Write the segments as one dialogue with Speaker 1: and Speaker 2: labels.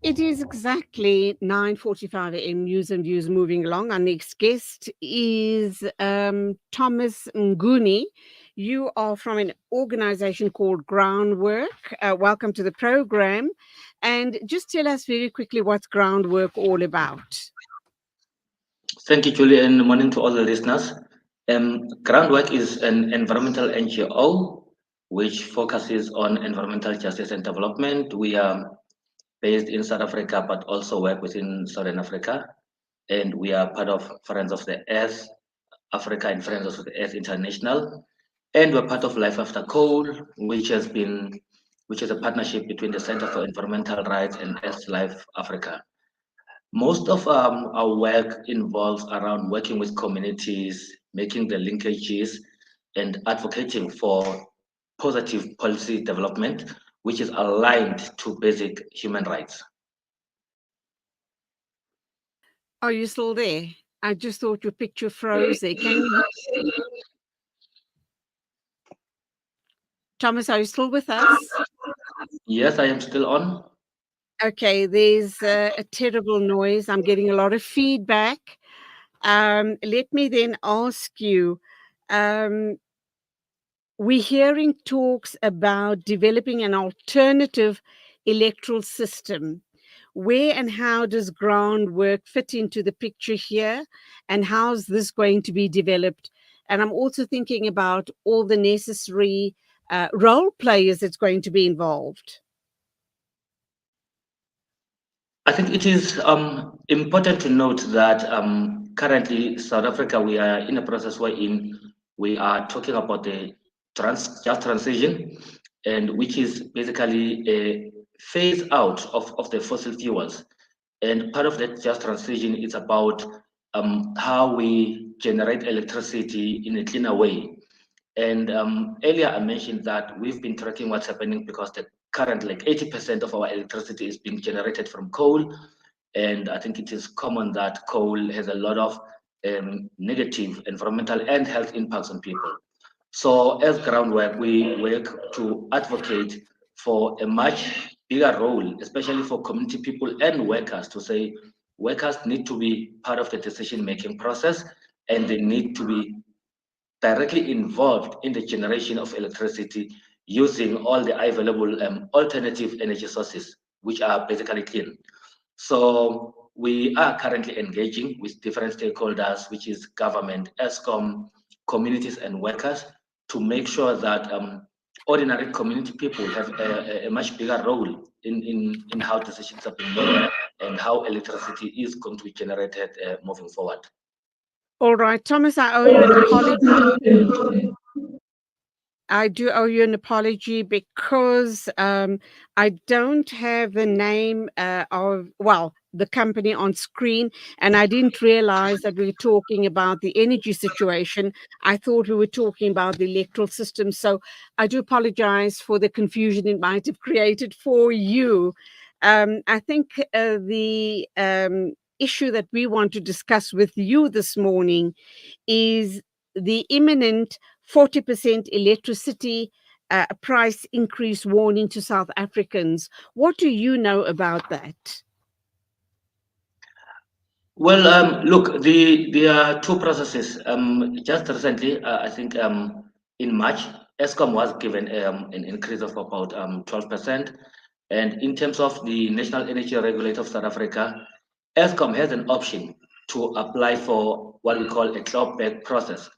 Speaker 1: It is exactly 9:45 a.m. News and Views moving along. Our next guest is Thomas Mnguni. You are from an organization called GroundWork. Welcome to the program. And just tell us very quickly what's GroundWork all about.
Speaker 2: Thank you, Julie, and morning to all the listeners. GroundWork is an environmental NGO which focuses on environmental justice and development. We are based in South Africa, but also work within Southern Africa. And we are part of Friends of the Earth Africa and Friends of the Earth International. And we're part of Life After Coal, which is a partnership between the Center for Environmental Rights and Earth Life Africa. Most of our work involves around working with communities, making the linkages, and advocating for positive policy development, which is aligned to basic human rights.
Speaker 1: Are you still there? I just thought your picture froze there. Can you, Thomas, are you still with us?
Speaker 2: Yes, I am still on.
Speaker 1: Okay, there's a terrible noise. I'm getting a lot of feedback. Let me then ask you, um, we're hearing talks about developing an alternative electoral system. Where and how does groundwork fit into the picture here? And how's this going to be developed? And I'm also thinking about all the necessary role players that's going to be involved.
Speaker 2: I think it is important to note that currently South Africa, we are in a process wherein we are talking about the just transition, and which is basically a phase out of the fossil fuels. And part of that just transition is about how we generate electricity in a cleaner way. And earlier I mentioned that we've been tracking what's happening because the current, like 80% of our electricity is being generated from coal. And I think it is common that coal has a lot of negative environmental and health impacts on people. So as groundwork, we work to advocate for a much bigger role, especially for community people and workers, to say workers need to be part of the decision-making process, and they need to be directly involved in the generation of electricity using all the available alternative energy sources, which are basically clean. So we are currently engaging with different stakeholders, which is government, ESCOM, communities, and workers, to make sure that ordinary community people have a much bigger role in how decisions are being made and how electricity is going to be generated moving forward.
Speaker 1: All right, Thomas, I owe you an apology. I do owe you an apology because I don't have the name of the company on screen, and I didn't realize that we were talking about the energy situation. I thought we were talking about the electoral system. So I do apologize for the confusion it might have created for you. I think the issue that we want to discuss with you this morning is the imminent 40% electricity price increase warning to South Africans. What do you know about that?
Speaker 2: Well, look, there are two processes. Just recently, I think in March, ESCOM was given an increase of about 12%. And in terms of the National Energy Regulator of South Africa, ESCOM has an option to apply for what we call a clawback process.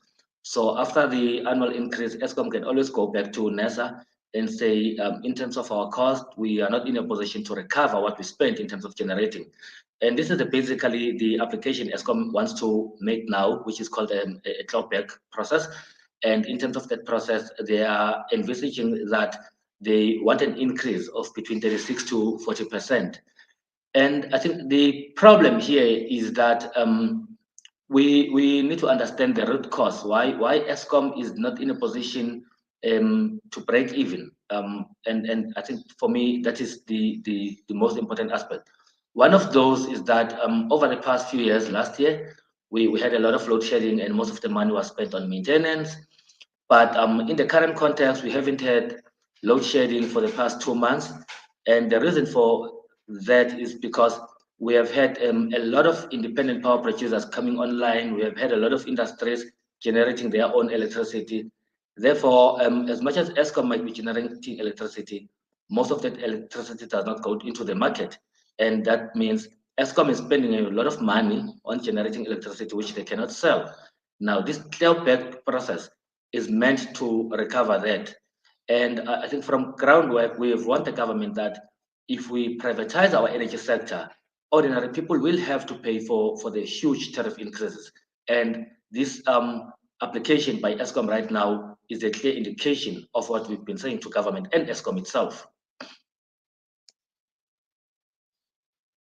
Speaker 2: So after the annual increase, ESCOM can always go back to NESA and say, in terms of our cost, we are not in a position to recover what we spent in terms of generating. And this is basically the application ESCOM wants to make now, which is called a clawback process. And in terms of that process, they are envisaging that they want an increase of between 36 to 40%. And I think the problem here is that we need to understand the root cause, why ESCOM is not in a position to break even. And I think for me, that is the most important aspect. One of those is that over the past few years, last year, we had a lot of load shedding and most of the money was spent on maintenance. But in the current context, we haven't had load shedding for the past 2 months. And the reason for that is because we have had a lot of independent power producers coming online. We have had a lot of industries generating their own electricity. Therefore, as much as Eskom might be generating electricity, most of that electricity does not go into the market. And that means Eskom is spending a lot of money on generating electricity, which they cannot sell. Now, this clawback process is meant to recover that. And I think from GroundWork, we have warned the government that if we privatize our energy sector, ordinary people will have to pay for the huge tariff increases. And this application by Eskom right now is a clear indication of what we've been saying to government and Eskom itself.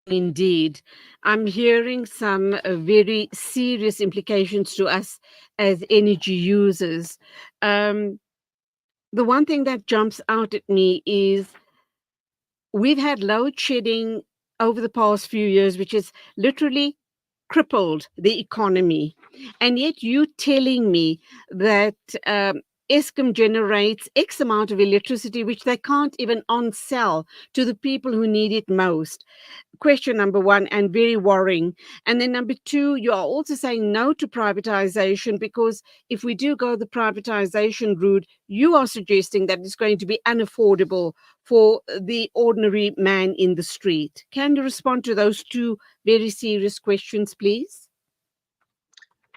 Speaker 1: Indeed, I'm hearing some very serious implications to us as energy users. Um, the one thing that jumps out at me is we've had load shedding over the past few years, which has literally crippled the economy. And yet you telling me that Eskom generates X amount of electricity, which they can't even on sell to the people who need it most. Question number one, and very worrying. And then number two, you are also saying no to privatization, because if we do go the privatization route, you are suggesting that it's going to be unaffordable for the ordinary man in the street. Can you respond to those two very serious questions, please?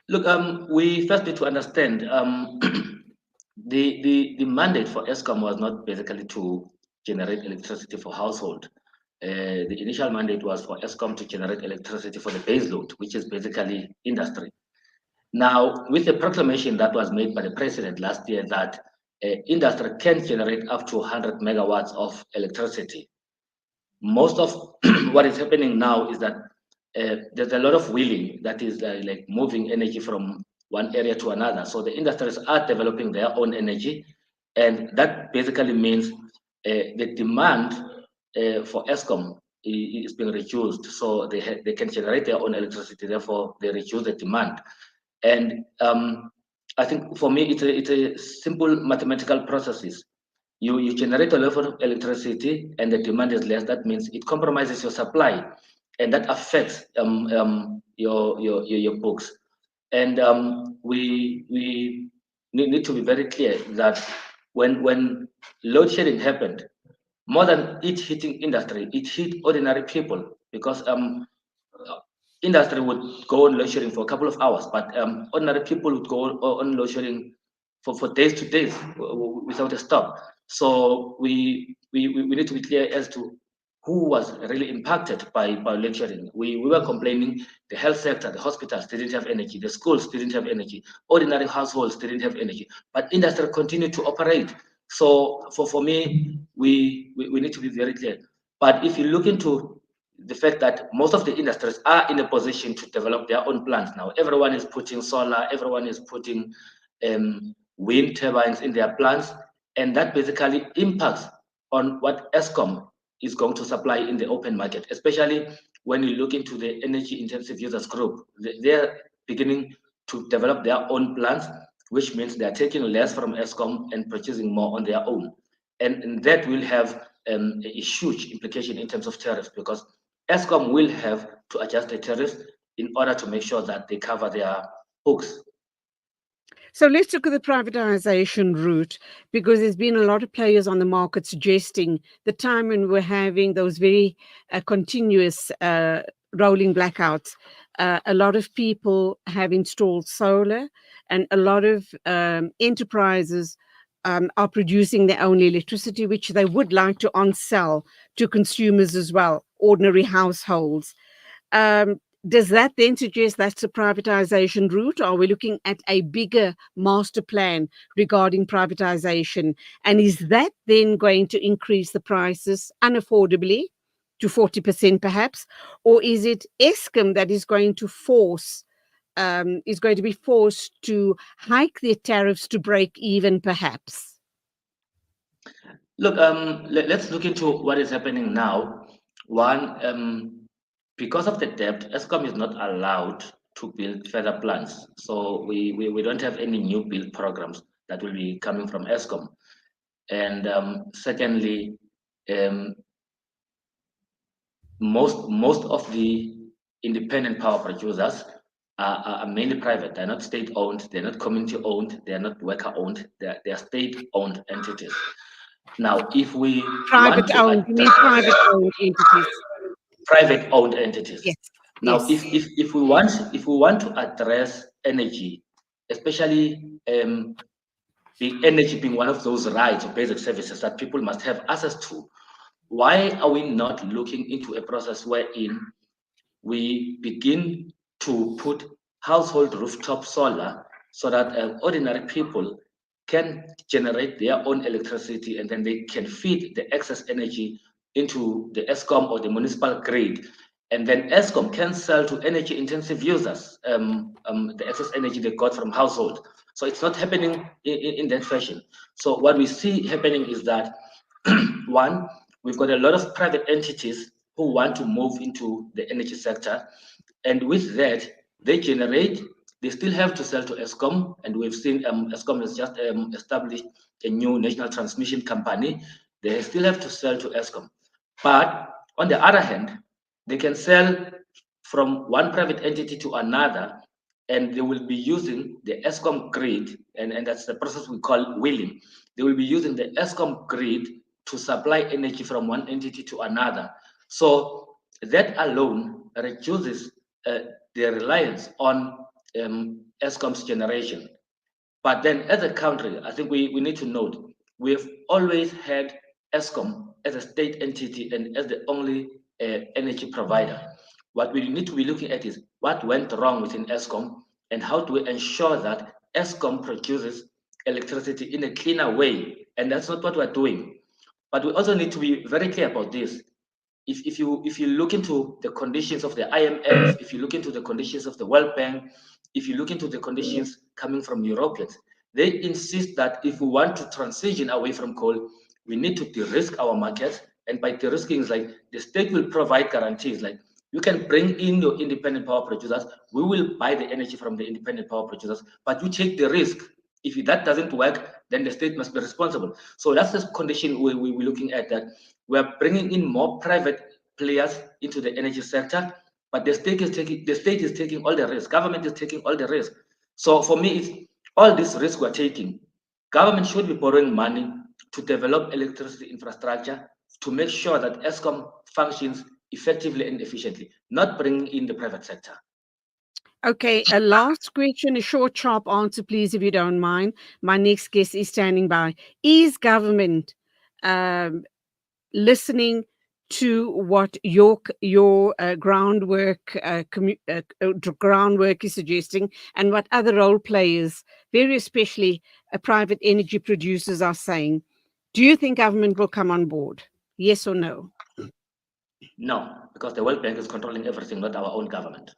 Speaker 2: Look, we first need to understand the mandate for Eskom was not basically to generate electricity for household. The initial mandate was for Eskom to generate electricity for the base load, which is basically industry. Now, with the proclamation that was made by the president last year that industry can generate up to 100 megawatts of electricity, most of what is happening now is that there's a lot of wheeling that is like moving energy from one area to another. So the industries are developing their own energy, and that basically means the demand for Eskom is being reduced. So they can generate their own electricity, therefore they reduce the demand. And I think for me, it's a simple mathematical processes. You generate a lot of electricity and the demand is less. That means it compromises your supply, and that affects your books. And we need to be very clear that when load shedding happened, more than it hitting industry, it hit ordinary people because industry would go on load shedding for a couple of hours, but ordinary people would go on load shedding for days to days without a stop. So we need to be clear as to who was really impacted by load shedding. We were complaining the health sector, the hospitals didn't have energy, the schools didn't have energy, ordinary households didn't have energy, but industry continued to operate. So for me, we need to be very clear. But if you look into the fact that most of the industries are in a position to develop their own plants now. Everyone is putting solar, everyone is putting wind turbines in their plants, and that basically impacts on what Eskom is going to supply in the open market, especially when you look into the energy intensive users group. They're beginning to develop their own plants, which means they're taking less from Eskom and purchasing more on their own. And that will have a huge implication in terms of tariffs, because Eskom will have to adjust the tariffs in order to make sure that they cover their books.
Speaker 1: So let's look at the privatization route, because there's been a lot of players on the market suggesting the time when we're having those very continuous rolling blackouts. A lot of people have installed solar, and a lot of enterprises are producing their own electricity, which they would like to on sell to consumers as well, ordinary households. Um, does that then suggest that's a privatization route? Or are we looking at a bigger master plan regarding privatization? And is that then going to increase the prices unaffordably to 40% perhaps? Or is it Eskom that is going to be forced to hike their tariffs to break even perhaps?
Speaker 2: Look, let's look into what is happening now. One, because of the debt, Eskom is not allowed to build further plants. So we don't have any new build programs that will be coming from Eskom. And secondly, um, most of the independent power producers are mainly private. They're not state owned, they're not community owned, they're not worker owned, they're state owned entities. Now, if we want
Speaker 1: Private
Speaker 2: to
Speaker 1: owned, you mean private owned entities?
Speaker 2: private owned entities.
Speaker 1: Yes,
Speaker 2: Now,
Speaker 1: yes.
Speaker 2: if we want to address energy, especially the energy being one of those rights or basic services that people must have access to, why are we not looking into a process wherein we begin to put household rooftop solar so that ordinary people can generate their own electricity and then they can feed the excess energy into the ESCOM or the municipal grid. And then ESCOM can sell to energy intensive users the excess energy they got from household. So it's not happening in that fashion. So what we see happening is that one, we've got a lot of private entities who want to move into the energy sector. And with that, they generate, they still have to sell to ESCOM. And we've seen ESCOM has just established a new national transmission company. They still have to sell to ESCOM. But on the other hand, they can sell from one private entity to another, and they will be using the ESCOM grid, and that's the process we call wheeling. They will be using the ESCOM grid to supply energy from one entity to another. So that alone reduces the reliance on ESCOM's generation. But then as a country, I think we need to note, we've always had ESCOM as a state entity and as the only energy provider. What we need to be looking at is what went wrong within ESCOM and how do we ensure that ESCOM produces electricity in a cleaner way. And that's not what we're doing. But we also need to be very clear about this. If you look into the conditions of the IMF, if you look into the conditions of the World Bank, if you look into the conditions coming from Europeans, they insist that if we want to transition away from coal, we need to de-risk our markets. And by de-risking, is like the state will provide guarantees. Like you can bring in your independent power producers, we will buy the energy from the independent power producers, but you take the risk. If that doesn't work, then the state must be responsible. So that's the condition we're looking at, that we're bringing in more private players into the energy sector, but the state is taking all the risk. Government is taking all the risk. So for me, it's all this risk we're taking. Government should be borrowing money to develop electricity infrastructure to make sure that ESCOM functions effectively and efficiently, not bringing in the private sector.
Speaker 1: Okay, a last question, a short, sharp answer, please, if you don't mind. My next guest is standing by. Is government um, listening to what your groundwork is suggesting, and what other role players, very especially private energy producers, are saying? Do you think government will come on board? Yes or no?
Speaker 2: No, because the World Bank is controlling everything, not our own government.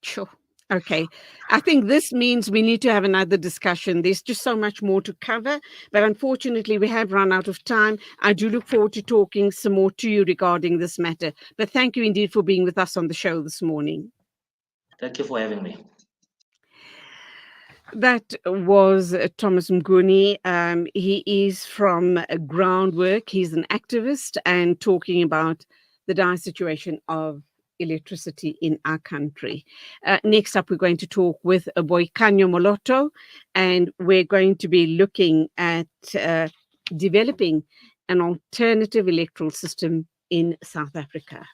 Speaker 1: Sure. Okay. I think this means we need to have another discussion. There's just so much more to cover, but unfortunately, we have run out of time. I do look forward to talking some more to you regarding this matter. But thank you indeed for being with us on the show this morning.
Speaker 2: Thank you for having me.
Speaker 1: That was Thomas Mnguni. He is from GroundWork. He's an activist and talking about the dire situation of electricity in our country. Next up, we're going to talk with Boikanyo Moloto, and we're going to be looking at developing an alternative electoral system in South Africa.